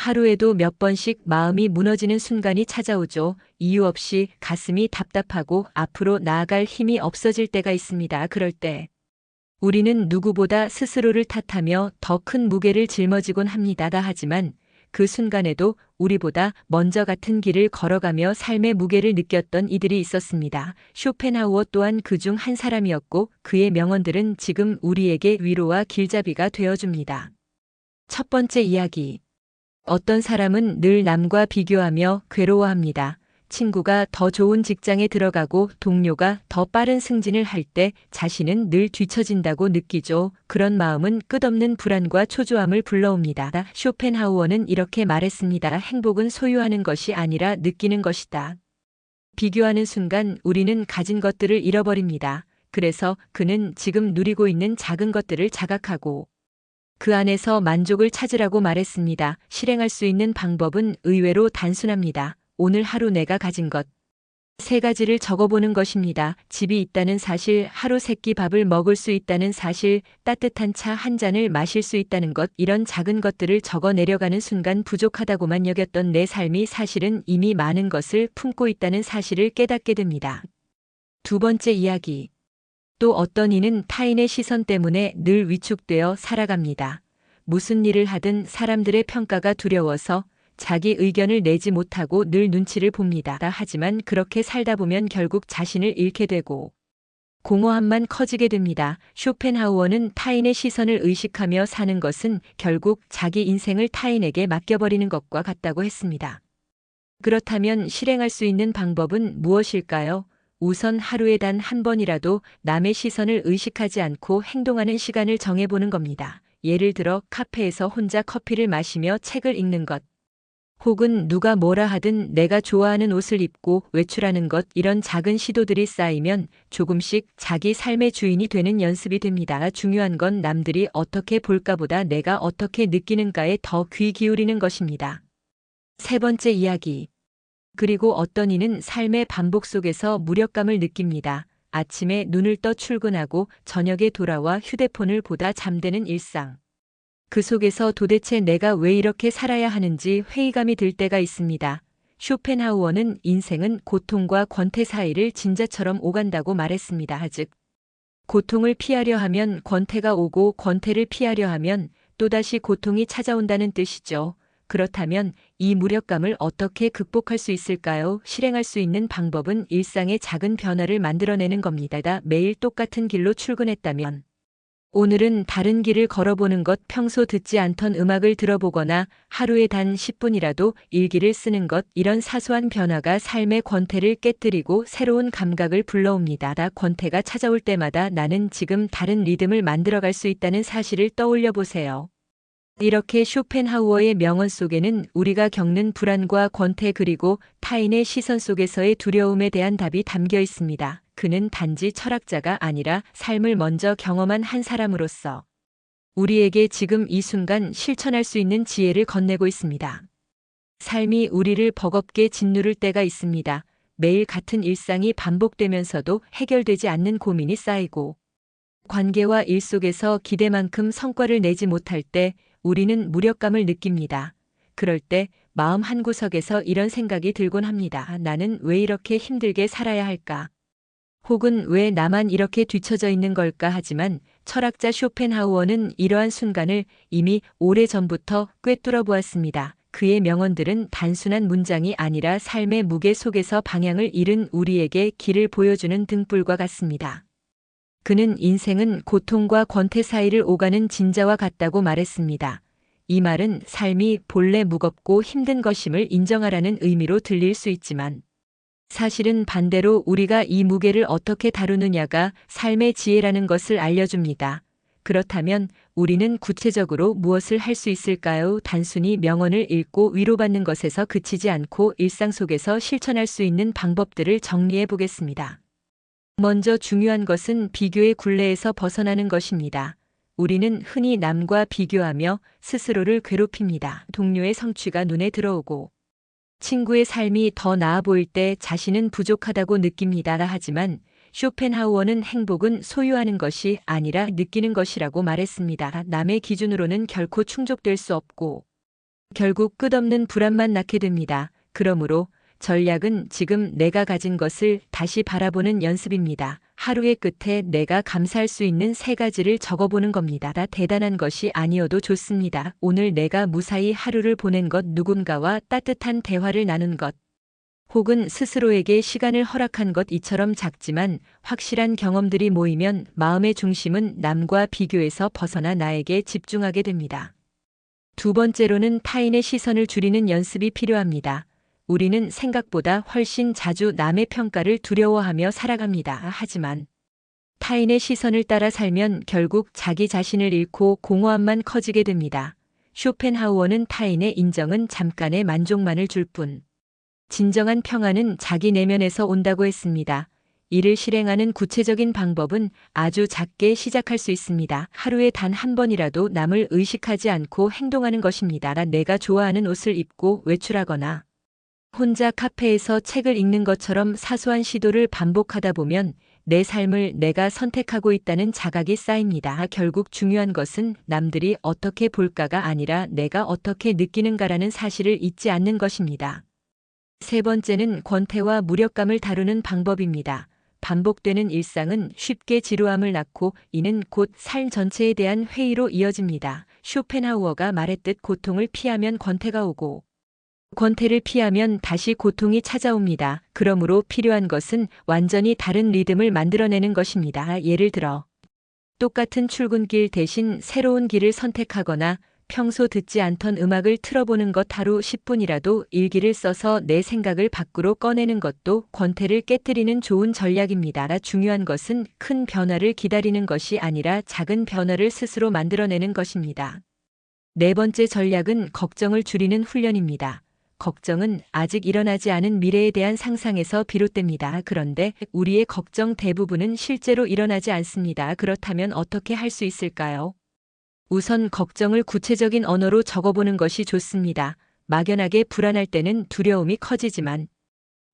하루에도 몇 번씩 마음이 무너지는 순간이 찾아오죠. 이유 없이 가슴이 답답하고 앞으로 나아갈 힘이 없어질 때가 있습니다. 그럴 때 우리는 누구보다 스스로를 탓하며 더 큰 무게를 짊어지곤 합니다. 하지만 그 순간에도 우리보다 먼저 같은 길을 걸어가며 삶의 무게를 느꼈던 이들이 있었습니다. 쇼펜하우어 또한 그중 한 사람이었고 그의 명언들은 지금 우리에게 위로와 길잡이가 되어줍니다. 첫 번째 이야기. 어떤 사람은 늘 남과 비교하며 괴로워합니다. 친구가 더 좋은 직장에 들어가고 동료가 더 빠른 승진을 할 때 자신은 늘 뒤처진다고 느끼죠. 그런 마음은 끝없는 불안과 초조함을 불러옵니다. 쇼펜하우어는 이렇게 말했습니다. 행복은 소유하는 것이 아니라 느끼는 것이다. 비교하는 순간 우리는 가진 것들을 잃어버립니다. 그래서 그는 지금 누리고 있는 작은 것들을 자각하고 그 안에서 만족을 찾으라고 말했습니다. 실행할 수 있는 방법은 의외로 단순합니다. 오늘 하루 내가 가진 것. 세 가지를 적어보는 것입니다. 집이 있다는 사실, 하루 세끼 밥을 먹을 수 있다는 사실, 따뜻한 차 한 잔을 마실 수 있다는 것, 이런 작은 것들을 적어 내려가는 순간 부족하다고만 여겼던 내 삶이 사실은 이미 많은 것을 품고 있다는 사실을 깨닫게 됩니다. 두 번째 이야기. 또 어떤 이는 타인의 시선 때문에 늘 위축되어 살아갑니다. 무슨 일을 하든 사람들의 평가가 두려워서 자기 의견을 내지 못하고 늘 눈치를 봅니다. 하지만 그렇게 살다 보면 결국 자신을 잃게 되고 공허함만 커지게 됩니다. 쇼펜하우어는 타인의 시선을 의식하며 사는 것은 결국 자기 인생을 타인에게 맡겨버리는 것과 같다고 했습니다. 그렇다면 실행할 수 있는 방법은 무엇일까요? 우선 하루에 단 한 번이라도 남의 시선을 의식하지 않고 행동하는 시간을 정해보는 겁니다. 예를 들어 카페에서 혼자 커피를 마시며 책을 읽는 것. 혹은 누가 뭐라 하든 내가 좋아하는 옷을 입고 외출하는 것, 이런 작은 시도들이 쌓이면 조금씩 자기 삶의 주인이 되는 연습이 됩니다. 중요한 건 남들이 어떻게 볼까보다 내가 어떻게 느끼는가에 더 귀 기울이는 것입니다. 세 번째 이야기. 그리고 어떤 이는 삶의 반복 속에서 무력감을 느낍니다. 아침에 눈을 떠 출근하고 저녁에 돌아와 휴대폰을 보다 잠드는 일상. 그 속에서 도대체 내가 왜 이렇게 살아야 하는지 회의감이 들 때가 있습니다. 쇼펜하우어는 인생은 고통과 권태 사이를 진자처럼 오간다고 말했습니다. 즉, 고통을 피하려 하면 권태가 오고 권태를 피하려 하면 또다시 고통이 찾아온다는 뜻이죠. 그렇다면 이 무력감을 어떻게 극복할 수 있을까요? 실행할 수 있는 방법은 일상의 작은 변화를 만들어내는 겁니다. 매일 똑같은 길로 출근했다면 오늘은 다른 길을 걸어보는 것, 평소 듣지 않던 음악을 들어보거나 하루에 단 10분이라도 일기를 쓰는 것, 이런 사소한 변화가 삶의 권태를 깨뜨리고 새로운 감각을 불러옵니다. 권태가 찾아올 때마다 나는 지금 다른 리듬을 만들어갈 수 있다는 사실을 떠올려 보세요. 이렇게 쇼펜하우어의 명언 속에는 우리가 겪는 불안과 권태 그리고 타인의 시선 속에서의 두려움에 대한 답이 담겨 있습니다. 그는 단지 철학자가 아니라 삶을 먼저 경험한 한 사람으로서 우리에게 지금 이 순간 실천할 수 있는 지혜를 건네고 있습니다. 삶이 우리를 버겁게 짓누를 때가 있습니다. 매일 같은 일상이 반복되면서도 해결되지 않는 고민이 쌓이고 관계와 일 속에서 기대만큼 성과를 내지 못할 때 우리는 무력감을 느낍니다. 그럴 때 마음 한구석에서 이런 생각이 들곤 합니다. 나는 왜 이렇게 힘들게 살아야 할까? 혹은 왜 나만 이렇게 뒤처져 있는 걸까? 하지만 철학자 쇼펜하우어는 이러한 순간을 이미 오래전부터 꿰뚫어 보았습니다. 그의 명언들은 단순한 문장이 아니라 삶의 무게 속에서 방향을 잃은 우리에게 길을 보여주는 등불과 같습니다. 그는 인생은 고통과 권태 사이를 오가는 진자와 같다고 말했습니다. 이 말은 삶이 본래 무겁고 힘든 것임을 인정하라는 의미로 들릴 수 있지만 사실은 반대로 우리가 이 무게를 어떻게 다루느냐가 삶의 지혜라는 것을 알려줍니다. 그렇다면 우리는 구체적으로 무엇을 할 수 있을까요? 단순히 명언을 읽고 위로받는 것에서 그치지 않고 일상 속에서 실천할 수 있는 방법들을 정리해 보겠습니다. 먼저 중요한 것은 비교의 굴레에서 벗어나는 것입니다. 우리는 흔히 남과 비교하며 스스로를 괴롭힙니다. 동료의 성취가 눈에 들어오고 친구의 삶이 더 나아 보일 때 자신은 부족하다고 느낍니다. 하지만 쇼펜하우어는 행복은 소유하는 것이 아니라 느끼는 것이라고 말했습니다. 남의 기준으로는 결코 충족될 수 없고 결국 끝없는 불안만 낳게 됩니다. 그러므로 전략은 지금 내가 가진 것을 다시 바라보는 연습입니다. 하루의 끝에 내가 감사할 수 있는 3가지를 적어보는 겁니다. 다 대단한 것이 아니어도 좋습니다. 오늘 내가 무사히 하루를 보낸 것, 누군가와 따뜻한 대화를 나눈 것, 혹은 스스로에게 시간을 허락한 것, 이처럼 작지만 확실한 경험들이 모이면 마음의 중심은 남과 비교에서 벗어나 나에게 집중하게 됩니다. 두 번째로는 타인의 시선을 줄이는 연습이 필요합니다. 우리는 생각보다 훨씬 자주 남의 평가를 두려워하며 살아갑니다. 하지만 타인의 시선을 따라 살면 결국 자기 자신을 잃고 공허함만 커지게 됩니다. 쇼펜하우어는 타인의 인정은 잠깐의 만족만을 줄 뿐, 진정한 평안은 자기 내면에서 온다고 했습니다. 이를 실행하는 구체적인 방법은 아주 작게 시작할 수 있습니다. 하루에 단 한 번이라도 남을 의식하지 않고 행동하는 것입니다. 내가 좋아하는 옷을 입고 외출하거나 혼자 카페에서 책을 읽는 것처럼 사소한 시도를 반복하다 보면 내 삶을 내가 선택하고 있다는 자각이 쌓입니다. 결국 중요한 것은 남들이 어떻게 볼까가 아니라 내가 어떻게 느끼는가라는 사실을 잊지 않는 것입니다. 세 번째는 권태와 무력감을 다루는 방법입니다. 반복되는 일상은 쉽게 지루함을 낳고 이는 곧 삶 전체에 대한 회의로 이어집니다. 쇼펜하우어가 말했듯 고통을 피하면 권태가 오고 권태를 피하면 다시 고통이 찾아옵니다. 그러므로 필요한 것은 완전히 다른 리듬을 만들어내는 것입니다. 예를 들어 똑같은 출근길 대신 새로운 길을 선택하거나 평소 듣지 않던 음악을 틀어보는 것, 하루 10분이라도 일기를 써서 내 생각을 밖으로 꺼내는 것도 권태를 깨뜨리는 좋은 전략입니다. 중요한 것은 큰 변화를 기다리는 것이 아니라 작은 변화를 스스로 만들어내는 것입니다. 네 번째 전략은 걱정을 줄이는 훈련입니다. 걱정은 아직 일어나지 않은 미래에 대한 상상에서 비롯됩니다. 그런데 우리의 걱정 대부분은 실제로 일어나지 않습니다. 그렇다면 어떻게 할 수 있을까요? 우선 걱정을 구체적인 언어로 적어보는 것이 좋습니다. 막연하게 불안할 때는 두려움이 커지지만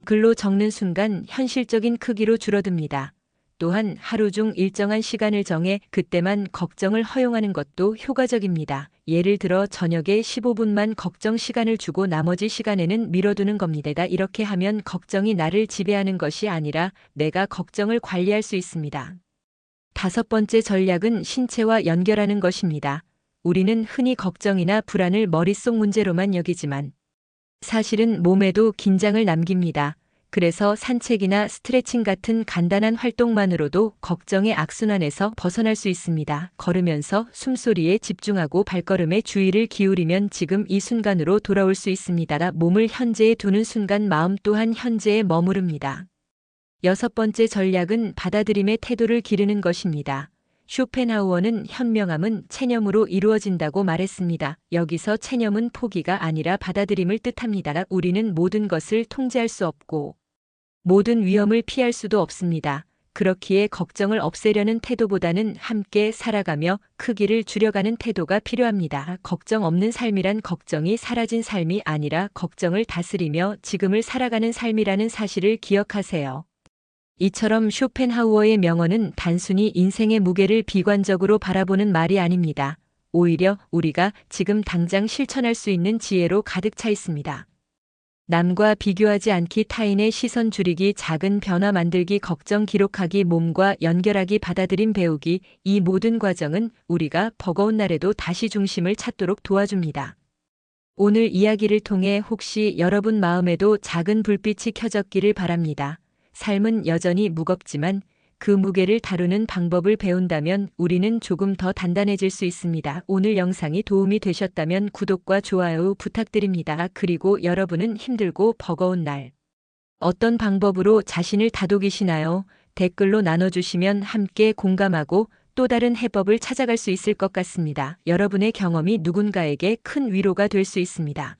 글로 적는 순간 현실적인 크기로 줄어듭니다. 또한 하루 중 일정한 시간을 정해 그때만 걱정을 허용하는 것도 효과적입니다. 예를 들어 저녁에 15분만 걱정 시간을 주고 나머지 시간에는 미뤄두는 겁니다. 이렇게 하면 걱정이 나를 지배하는 것이 아니라 내가 걱정을 관리할 수 있습니다. 다섯 번째 전략은 신체와 연결하는 것입니다. 우리는 흔히 걱정이나 불안을 머릿속 문제로만 여기지만 사실은 몸에도 긴장을 남깁니다. 그래서 산책이나 스트레칭 같은 간단한 활동만으로도 걱정의 악순환에서 벗어날 수 있습니다. 걸으면서 숨소리에 집중하고 발걸음에 주의를 기울이면 지금 이 순간으로 돌아올 수 있습니다. 몸을 현재에 두는 순간 마음 또한 현재에 머무릅니다. 여섯 번째 전략은 받아들임의 태도를 기르는 것입니다. 쇼펜하우어는 현명함은 체념으로 이루어진다고 말했습니다. 여기서 체념은 포기가 아니라 받아들임을 뜻합니다. 우리는 모든 것을 통제할 수 없고 모든 위험을 피할 수도 없습니다. 그렇기에 걱정을 없애려는 태도보다는 함께 살아가며 크기를 줄여가는 태도가 필요합니다. 걱정 없는 삶이란 걱정이 사라진 삶이 아니라 걱정을 다스리며 지금을 살아가는 삶이라는 사실을 기억하세요. 이처럼 쇼펜하우어의 명언은 단순히 인생의 무게를 비관적으로 바라보는 말이 아닙니다. 오히려 우리가 지금 당장 실천할 수 있는 지혜로 가득 차 있습니다. 남과 비교하지 않기, 타인의 시선 줄이기, 작은 변화 만들기, 걱정 기록하기, 몸과 연결하기, 받아들임 배우기, 이 모든 과정은 우리가 버거운 날에도 다시 중심을 찾도록 도와줍니다. 오늘 이야기를 통해 혹시 여러분 마음에도 작은 불빛이 켜졌기를 바랍니다. 삶은 여전히 무겁지만 그 무게를 다루는 방법을 배운다면 우리는 조금 더 단단해질 수 있습니다. 오늘 영상이 도움이 되셨다면 구독과 좋아요 부탁드립니다. 그리고 여러분은 힘들고 버거운 날 어떤 방법으로 자신을 다독이시나요? 댓글로 나눠주시면 함께 공감하고 또 다른 해법을 찾아갈 수 있을 것 같습니다. 여러분의 경험이 누군가에게 큰 위로가 될 수 있습니다.